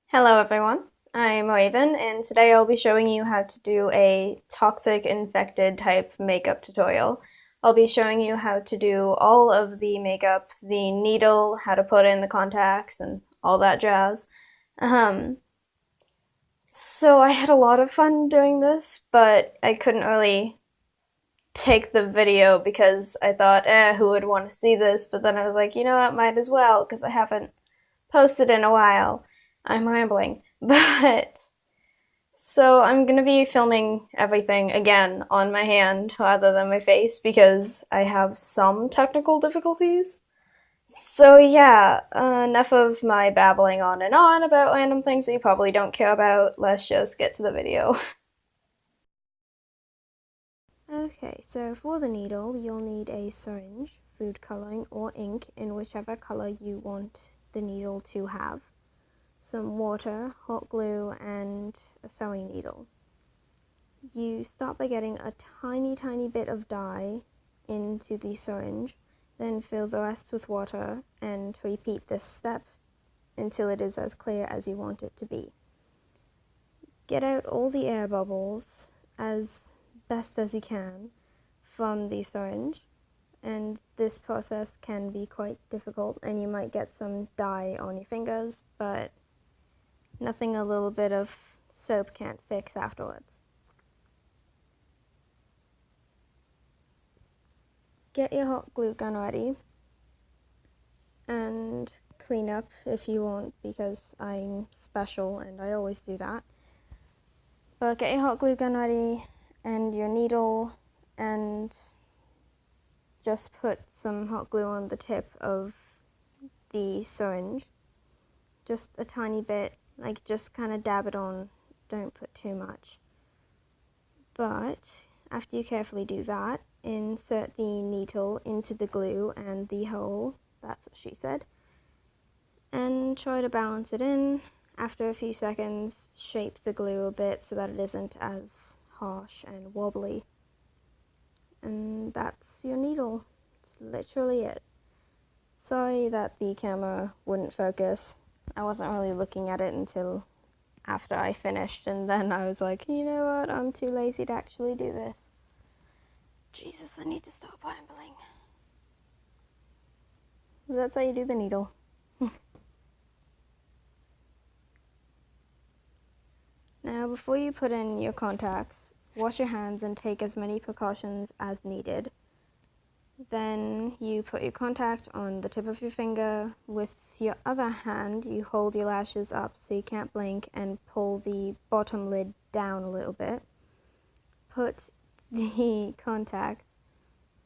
Hello everyone, I'm Raven, and today I'll be showing you how to do a toxic infected type makeup tutorial. I'll be showing you how to do all of the makeup, the needle, how to put in the contacts, and all that jazz. Um, so I had a lot of fun doing this, but I couldn't really take the video because I thought, who would want to see this? But then I was like, you know what, might as well, because I haven't posted in a while. I'm rambling. But so I'm gonna be filming everything again on my hand rather than my face because I have some technical difficulties. So yeah, enough of my babbling on and on about random things that you probably don't care about. Let's just get to the video. Okay, so for the needle, you'll need a syringe, food coloring, or ink in whichever color you want the needle to have, some water, hot glue, and a sewing needle. You start by getting a tiny bit of dye into the syringe, then fill the rest with water and repeat this step until it is as clear as you want it to be. Get out all the air bubbles as best as you can from the syringe, and this process can be quite difficult and you might get some dye on your fingers, but nothing a little bit of soap can't fix afterwards. Get your hot glue gun ready and clean up if you want because I'm special and I always do that. But get your hot glue gun ready and your needle and just put some hot glue on the tip of the syringe. Just a tiny bit, like just kind of dab it on, don't put too much. But after you carefully do that, insert the needle into the glue and the hole, that's what she said, and try to balance it in. After a few seconds, shape the glue a bit so that it isn't as harsh and wobbly. And that's your needle. It's literally it. Sorry that the camera wouldn't focus. I wasn't really looking at it until after I finished, and then I was like, you know what, I'm too lazy to actually do this. Jesus, I need to stop rambling. That's how you do the needle. Now, before you put in your contacts, wash your hands and take as many precautions as needed. Then you put your contact on the tip of your finger. With your other hand, you hold your lashes up so you can't blink and pull the bottom lid down a little bit. Put the contact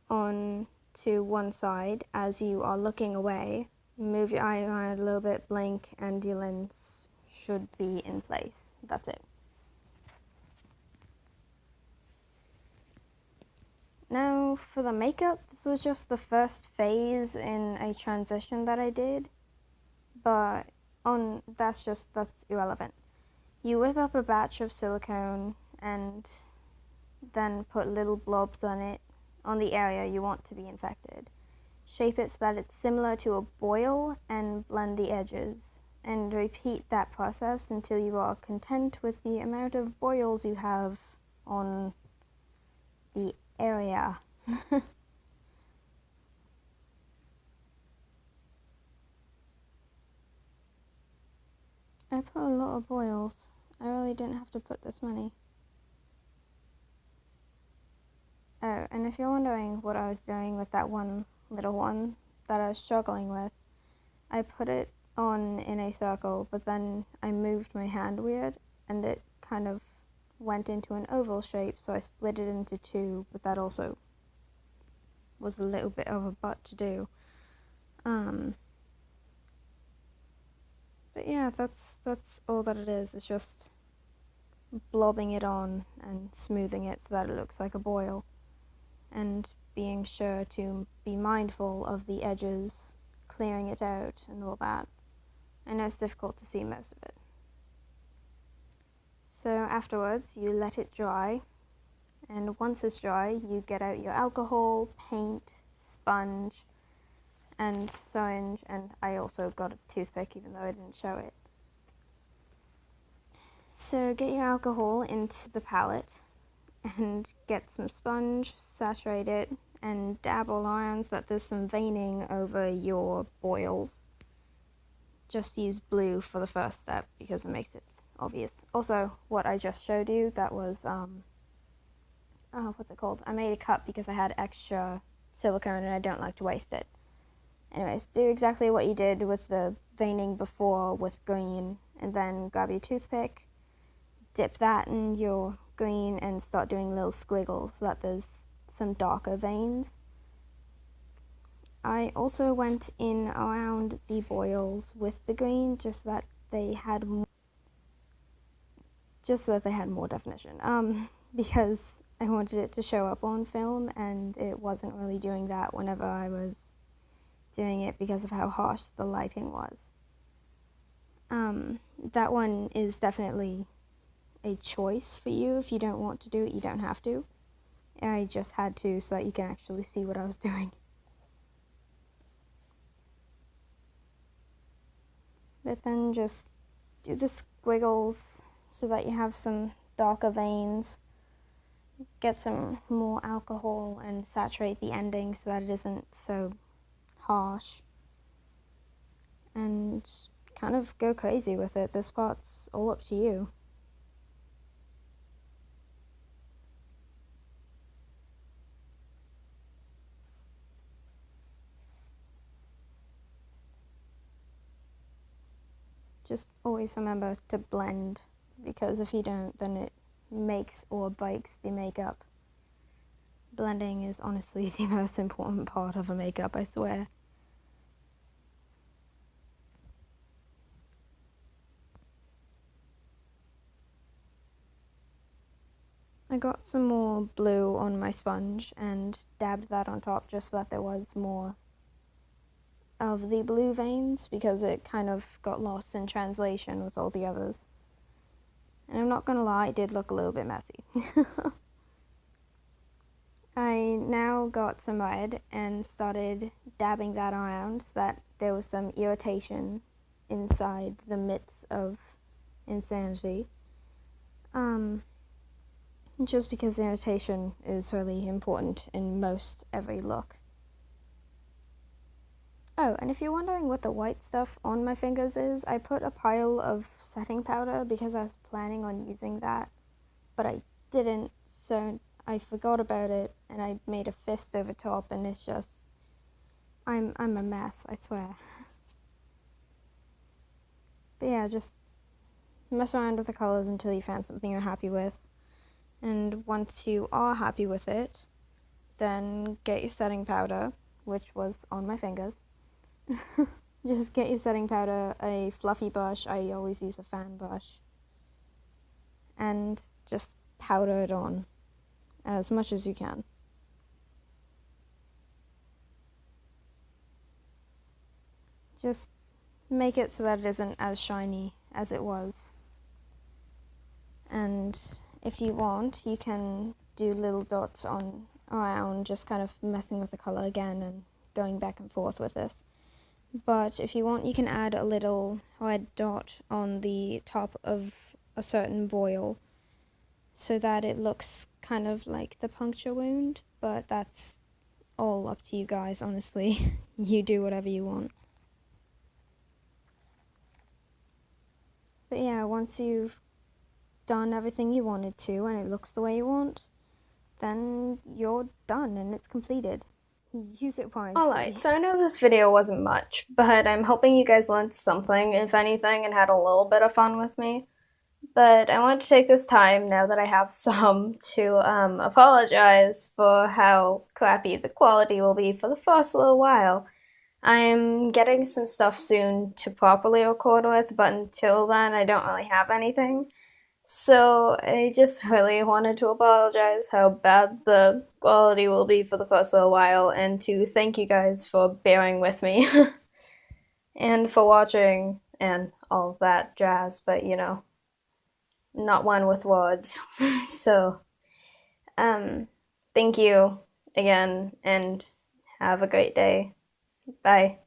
on to one side as you are looking away. Move your eye around a little bit, blink, and your lens should be in place. That's it. Now for the makeup, this was just the first phase in a transition that I did, but that's irrelevant. You whip up a batch of silicone and then put little blobs on it, on the area you want to be infected. Shape it so that it's similar to a boil and blend the edges. And repeat that process until you are content with the amount of boils you have on the area. I put a lot of boils. I really didn't have to put this many. Oh, and if you're wondering what I was doing with that one little one that I was struggling with, I put it on in a circle, but then I moved my hand weird, and it kind of went into an oval shape, so I split it into two, but that also was a little bit of a butt to do. But yeah, that's all that it is. It's just blobbing it on and smoothing it so that it looks like a boil, and being sure to be mindful of the edges, clearing it out and all that. I know it's difficult to see most of it. So afterwards, you let it dry, and once it's dry, you get out your alcohol, paint, sponge, and syringe, and I also got a toothpick even though I didn't show it. So get your alcohol into the palette and get some sponge, saturate it, and dab all around so that there's some veining over your boils. Just use blue for the first step because it makes it obvious. Also, what I just showed you, that was, what's it called? I made a cup because I had extra silicone and I don't like to waste it. Anyways, do exactly what you did with the veining before with green, and then grab your toothpick, dip that in your green, and start doing little squiggles so that there's some darker veins. I also went in around the boils with the green just so that they had more definition. Because I wanted it to show up on film, and it wasn't really doing that whenever I was doing it because of how harsh the lighting was. That one is definitely a choice for you. If you don't want to do it, you don't have to. I just had to so that you can actually see what I was doing. But then just do the squiggles so that you have some darker veins. Get some more alcohol and saturate the ending so that it isn't so harsh. And kind of go crazy with it. This part's all up to you. Just always remember to blend, because if you don't, then it makes or breaks the makeup. Blending is honestly the most important part of a makeup, I swear. I got some more blue on my sponge and dabbed that on top just so that there was more of the blue veins, because it kind of got lost in translation with all the others. And I'm not gonna lie, it did look a little bit messy. I now got some red and started dabbing that around so that there was some irritation inside the midst of insanity. Just because irritation is really important in most every look. Oh, and if you're wondering what the white stuff on my fingers is, I put a pile of setting powder because I was planning on using that, but I didn't, so I forgot about it, and I made a fist over top, and it's just, I'm a mess, I swear. But yeah, just mess around with the colors until you find something you're happy with, and once you are happy with it, then get your setting powder, which was on my fingers. Just get your setting powder, a fluffy brush, I always use a fan brush, and just powder it on as much as you can. Just make it so that it isn't as shiny as it was. And if you want, you can do little dots on around, just kind of messing with the color again and going back and forth with this. But if you want, you can add a little red dot on the top of a certain boil so that it looks kind of like the puncture wound, but that's all up to you guys, honestly. You do whatever you want. But yeah, once you've done everything you wanted to and it looks the way you want, then you're done and it's completed. Use it wisely. Alright, so I know this video wasn't much, but I'm hoping you guys learned something, if anything, and had a little bit of fun with me. But I wanted to take this time, now that I have some, to apologize for how crappy the quality will be for the first little while. I'm getting some stuff soon to properly record with, but until then I don't really have anything. So I just really wanted to apologize how bad the quality will be for the first little while, and to thank you guys for bearing with me and for watching and all of that jazz, but you know, not one with words. So, thank you again and have a great day. Bye.